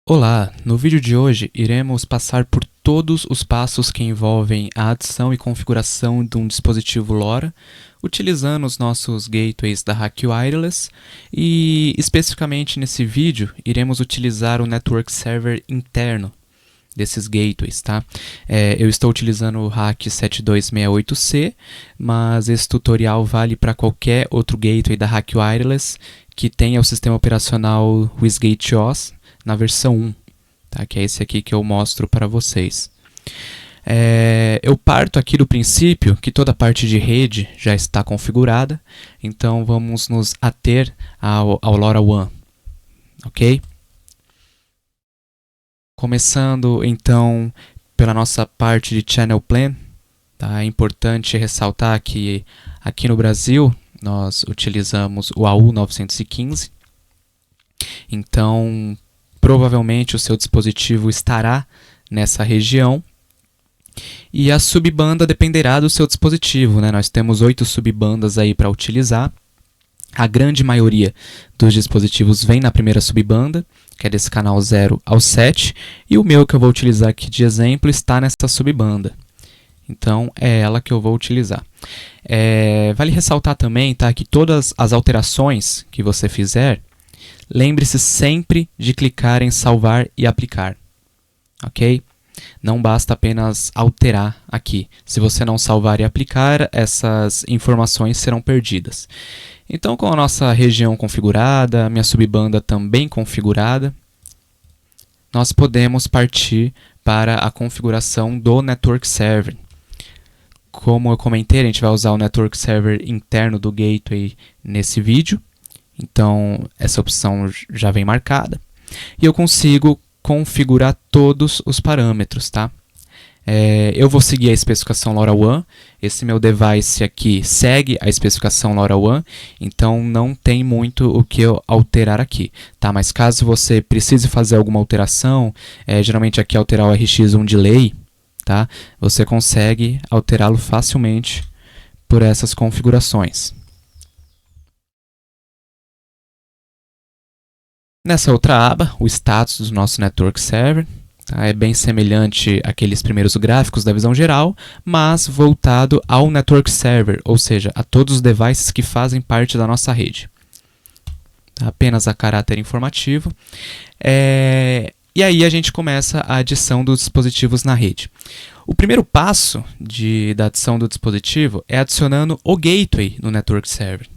Olá, no vídeo de hoje iremos passar por todos os passos que envolvem a adição e configuração de um dispositivo LoRa, utilizando os nossos gateways da RAC Wireless e, especificamente nesse vídeo, iremos utilizar o Network Server interno desses gateways, tá? Eu estou utilizando o RAC 7268C, mas esse tutorial vale para qualquer outro gateway da RAC Wireless que tenha o sistema operacional WizGate OS na versão 1, tá? Que é esse aqui que eu mostro para vocês. Eu parto aqui do princípio que toda a parte de rede já está configurada, então vamos nos ater ao LoRaWAN, ok? Começando então pela nossa parte de Channel Plan, tá? É importante ressaltar que aqui no Brasil nós utilizamos o AU915, então provavelmente o seu dispositivo estará nessa região e a subbanda dependerá do seu dispositivo, né? Nós temos 8 subbandas aí para utilizar. A grande maioria dos dispositivos vem na primeira subbanda, que é desse canal 0 ao 7, e o meu que eu vou utilizar aqui de exemplo está nessa subbanda. Então, é ela que eu vou utilizar. Vale ressaltar também, tá, que todas as alterações que você fizer, lembre-se sempre de clicar em salvar e aplicar, ok? Não basta apenas alterar aqui. Se você não salvar e aplicar, essas informações serão perdidas. Então, com a nossa região configurada, minha subbanda também configurada, nós podemos partir para a configuração do Network Server. Como eu comentei, a gente vai usar o Network Server interno do Gateway nesse vídeo. Então, essa opção já vem marcada. E eu consigo configurar todos os parâmetros, tá? Eu vou seguir a especificação LoRaWAN. Esse meu device aqui segue a especificação LoRaWAN, então não tem muito o que eu alterar aqui, tá? Mas caso você precise fazer alguma alteração, geralmente aqui alterar o RX1 delay, tá? Você consegue alterá-lo facilmente por essas configurações. Nessa outra aba, o status do nosso Network Server, tá? É bem semelhante àqueles primeiros gráficos da visão geral, mas voltado ao Network Server, ou seja, a todos os devices que fazem parte da nossa rede. Tá? Apenas a caráter informativo. E aí a gente começa a adição dos dispositivos na rede. O primeiro passo da adição do dispositivo é adicionando o gateway no Network Server.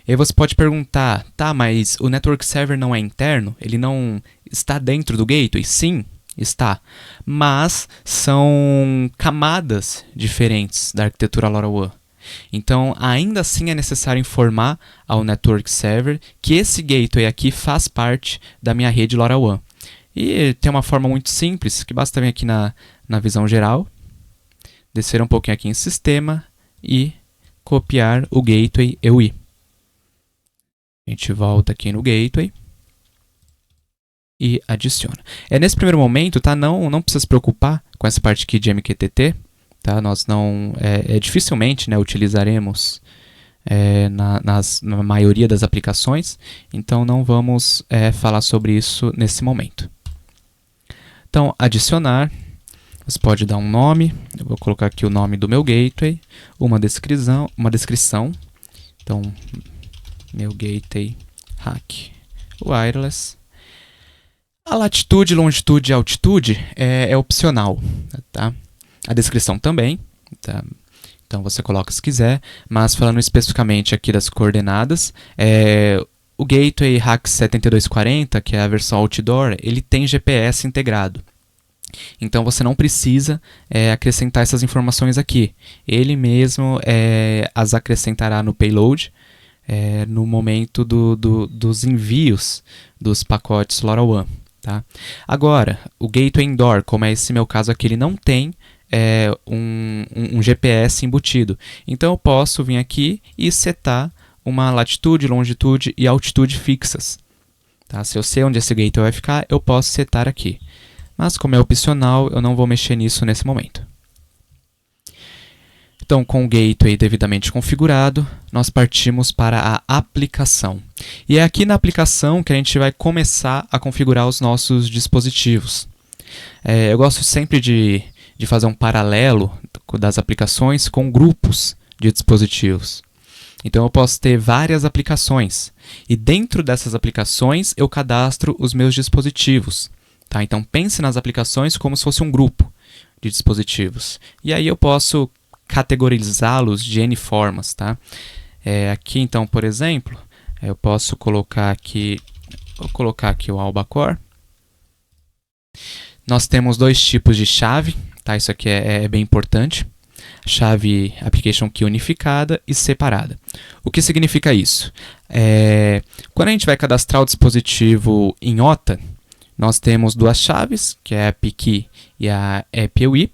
E aí você pode perguntar, tá, mas o Network Server não é interno? Ele não está dentro do gateway? Sim, está. Mas são camadas diferentes da arquitetura LoRaWAN. Então, ainda assim é necessário informar ao Network Server que esse gateway aqui faz parte da minha rede LoRaWAN. E tem uma forma muito simples, que basta vir aqui na visão geral, descer um pouquinho aqui em sistema e copiar o gateway EUI. A gente volta aqui no gateway e adiciona. Nesse primeiro momento, tá, não precisa se preocupar com essa parte aqui de MQTT, tá? Nós não dificilmente, né, utilizaremos na maioria das aplicações, então não vamos falar sobre isso nesse momento. Então, adicionar, você pode dar um nome, eu vou colocar aqui o nome do meu gateway, uma descrição, então meu gateway RAC Wireless. A latitude, longitude e altitude é opcional, tá? A descrição também, tá? Então você coloca se quiser, mas falando especificamente aqui das coordenadas, o gateway RAC 7240, que é a versão outdoor, ele tem GPS integrado. Então você não precisa acrescentar essas informações aqui. Ele mesmo as acrescentará no payload, no momento dos envios dos pacotes LoRaWAN, tá? Agora, o gateway indoor, como é esse meu caso aqui, ele não tem um GPS embutido. Então eu posso vir aqui e setar uma latitude, longitude e altitude fixas. Tá? Se eu sei onde esse gateway vai ficar, eu posso setar aqui. Mas como é opcional, eu não vou mexer nisso nesse momento. Então, com o gateway devidamente configurado, nós partimos para a aplicação. E é aqui na aplicação que a gente vai começar a configurar os nossos dispositivos. Eu gosto sempre de fazer um paralelo das aplicações com grupos de dispositivos. Então, eu posso ter várias aplicações. E dentro dessas aplicações, eu cadastro os meus dispositivos. Tá? Então, pense nas aplicações como se fosse um grupo de dispositivos. E aí eu posso categorizá-los de N formas. Tá? Aqui, então, por exemplo, eu posso colocar aqui, vou colocar aqui o Albacore. Nós temos dois tipos de chave. Tá? Isso aqui é bem importante. Chave Application Key unificada e separada. O que significa isso? Quando a gente vai cadastrar o dispositivo em OTA, nós temos duas chaves, que é a AppKey e a AppUI.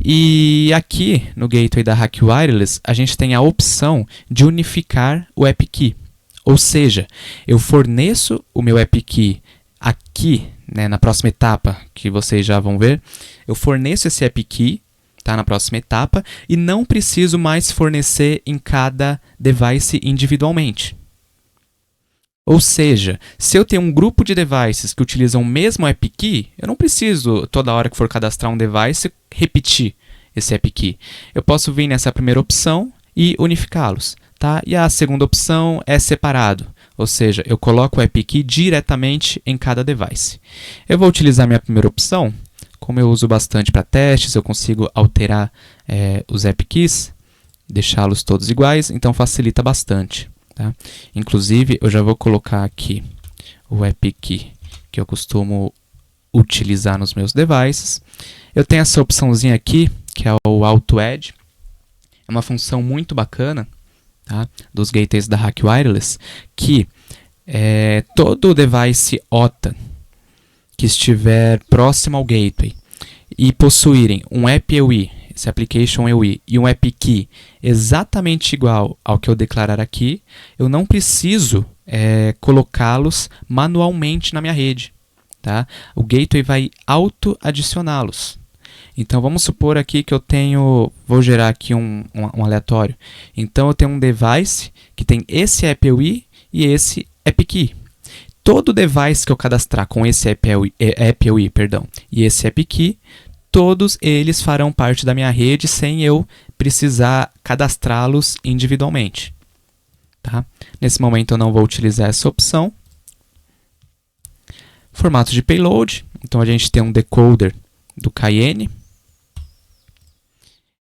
E aqui, no gateway da Hack Wireless, a gente tem a opção de unificar o AppKey. Ou seja, eu forneço o meu AppKey aqui, né, na próxima etapa, que vocês já vão ver, eu forneço esse AppKey, tá, na próxima etapa, e não preciso mais fornecer em cada device individualmente. Ou seja, se eu tenho um grupo de devices que utilizam o mesmo AppKey, eu não preciso, toda hora que for cadastrar um device, repetir esse AppKey. Eu posso vir nessa primeira opção e unificá-los. Tá? E a segunda opção é separado, ou seja, eu coloco o AppKey diretamente em cada device. Eu vou utilizar a minha primeira opção. Como eu uso bastante para testes, eu consigo alterar os AppKeys, deixá-los todos iguais, então facilita bastante. Tá? Inclusive, eu já vou colocar aqui o AppKey que eu costumo utilizar nos meus devices. Eu tenho essa opçãozinha aqui, que é o Auto Add. É uma função muito bacana, tá, dos gateways da Hack Wireless, que todo device OTA que estiver próximo ao gateway e possuírem um AppUI, esse Application UI, e um AppKey exatamente igual ao que eu declarar aqui, eu não preciso colocá-los manualmente na minha rede. Tá? O gateway vai auto-adicioná-los. Então, vamos supor aqui que eu tenho, vou gerar aqui um aleatório. Então, eu tenho um device que tem esse AppUI e esse AppKey. Todo device que eu cadastrar com esse AppUI e esse AppKey, todos eles farão parte da minha rede sem eu precisar cadastrá-los individualmente. Tá? Nesse momento eu não vou utilizar essa opção. Formato de payload, então a gente tem um decoder do Cayenne.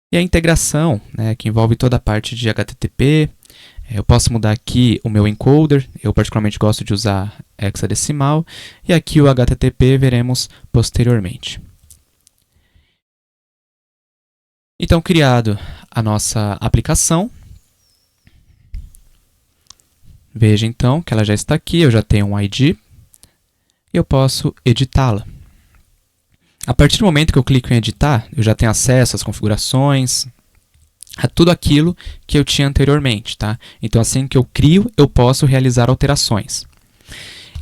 E a integração, né, que envolve toda a parte de HTTP. Eu posso mudar aqui o meu encoder, eu particularmente gosto de usar hexadecimal. E aqui o HTTP veremos posteriormente. Então, criado a nossa aplicação, veja então que ela já está aqui, eu já tenho um ID, e eu posso editá-la. A partir do momento que eu clico em editar, eu já tenho acesso às configurações, a tudo aquilo que eu tinha anteriormente. Tá? Então, assim que eu crio, eu posso realizar alterações.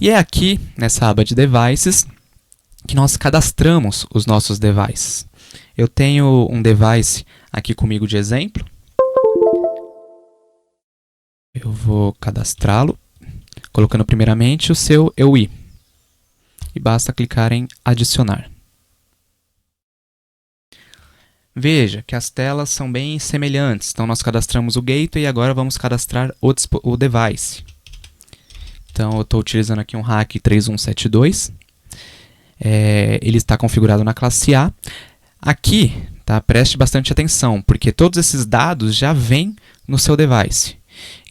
E é aqui, nessa aba de Devices, que nós cadastramos os nossos devices. Eu tenho um device aqui comigo de exemplo. Eu vou cadastrá-lo, colocando primeiramente o seu EUI. E basta clicar em adicionar. Veja que as telas são bem semelhantes. Então, nós cadastramos o gateway e agora vamos cadastrar o device. Então, eu estou utilizando aqui um Hack 3172. Ele está configurado na classe A. Aqui, tá, preste bastante atenção, porque todos esses dados já vêm no seu device.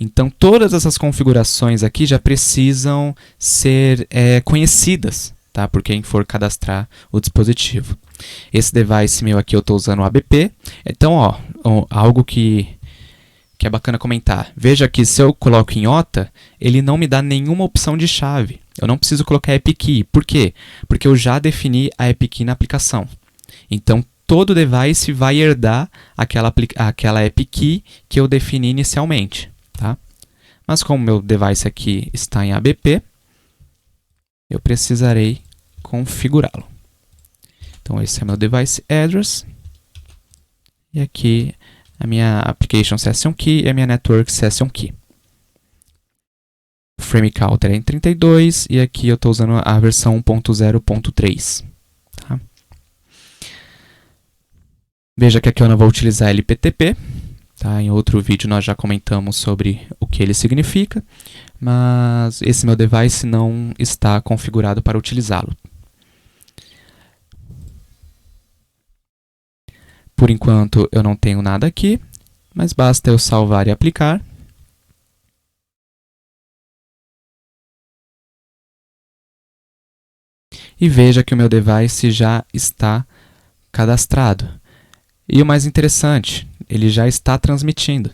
Então, todas essas configurações aqui já precisam ser conhecidas, tá, por quem for cadastrar o dispositivo. Esse device meu aqui eu estou usando o ABP. Então, algo que é bacana comentar. Veja que se eu coloco em OTA, ele não me dá nenhuma opção de chave. Eu não preciso colocar AppKey. Por quê? Porque eu já defini a AppKey na aplicação. Então, todo device vai herdar aquela AppKey que eu defini inicialmente. Tá? Mas como meu device aqui está em ABP, eu precisarei configurá-lo. Então, esse é meu device address. E aqui a minha Application Session Key e a minha Network Session Key. O Frame Counter é em 32 e aqui eu estou usando a versão 1.0.3. Tá? Veja que aqui eu não vou utilizar LPTP. Tá? Em outro vídeo nós já comentamos sobre o que ele significa, mas esse meu device não está configurado para utilizá-lo. Por enquanto eu não tenho nada aqui, mas basta eu salvar e aplicar. E veja que o meu device já está cadastrado. E o mais interessante, ele já está transmitindo.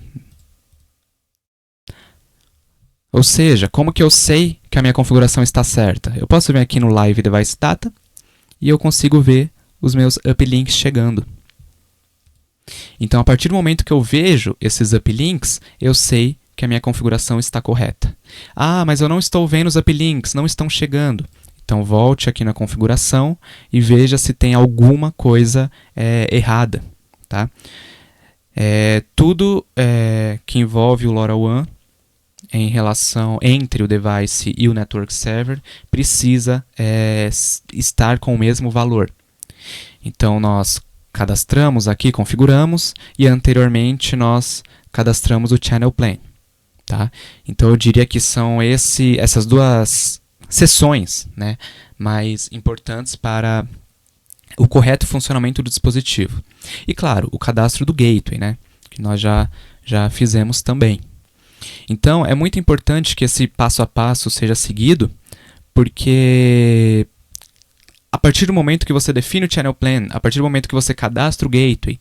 Ou seja, como que eu sei que a minha configuração está certa? Eu posso vir aqui no Live Device Data e eu consigo ver os meus uplinks chegando. Então, a partir do momento que eu vejo esses uplinks, eu sei que a minha configuração está correta. Ah, mas eu não estou vendo os uplinks, não estão chegando. Então, volte aqui na configuração e veja se tem alguma coisa errada. Tá? Tudo que envolve o LoRaWAN em relação entre o device e o network server precisa estar com o mesmo valor. Então, nós cadastramos aqui, configuramos, e anteriormente nós cadastramos o channel plan. Tá? Então, eu diria que são essas duas seções, né, mais importantes para o correto funcionamento do dispositivo. E, claro, o cadastro do gateway, né, que nós já fizemos também. Então, é muito importante que esse passo a passo seja seguido, porque a partir do momento que você define o channel plan, a partir do momento que você cadastra o gateway,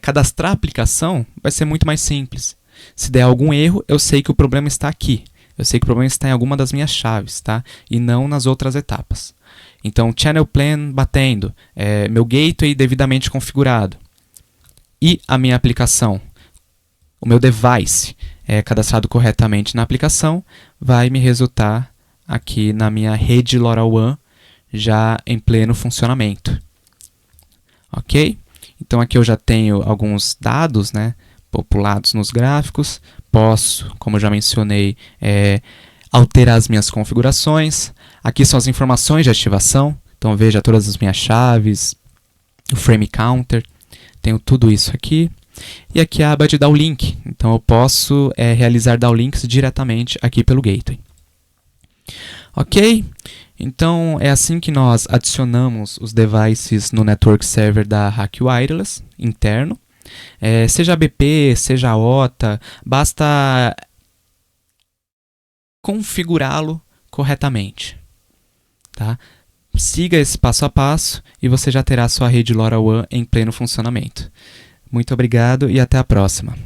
cadastrar a aplicação vai ser muito mais simples. Se der algum erro, eu sei que o problema está aqui. Eu sei que o problema está em alguma das minhas chaves, tá? E não nas outras etapas. Então, channel plan batendo, meu gateway devidamente configurado e a minha aplicação, o meu device cadastrado corretamente na aplicação, vai me resultar aqui na minha rede LoRaWAN já em pleno funcionamento. Ok? Então, aqui eu já tenho alguns dados, né, populados nos gráficos. Posso, como eu já mencionei, alterar as minhas configurações. Aqui são as informações de ativação. Então, veja todas as minhas chaves, o frame counter, tenho tudo isso aqui. E aqui a aba de downlink. Então, eu posso realizar downlinks diretamente aqui pelo gateway. Ok? Então, é assim que nós adicionamos os devices no network server da Hack Wireless interno. Seja ABP, seja OTA, basta configurá-lo corretamente. Tá? Siga esse passo a passo e você já terá sua rede LoRaWAN em pleno funcionamento. Muito obrigado e até a próxima.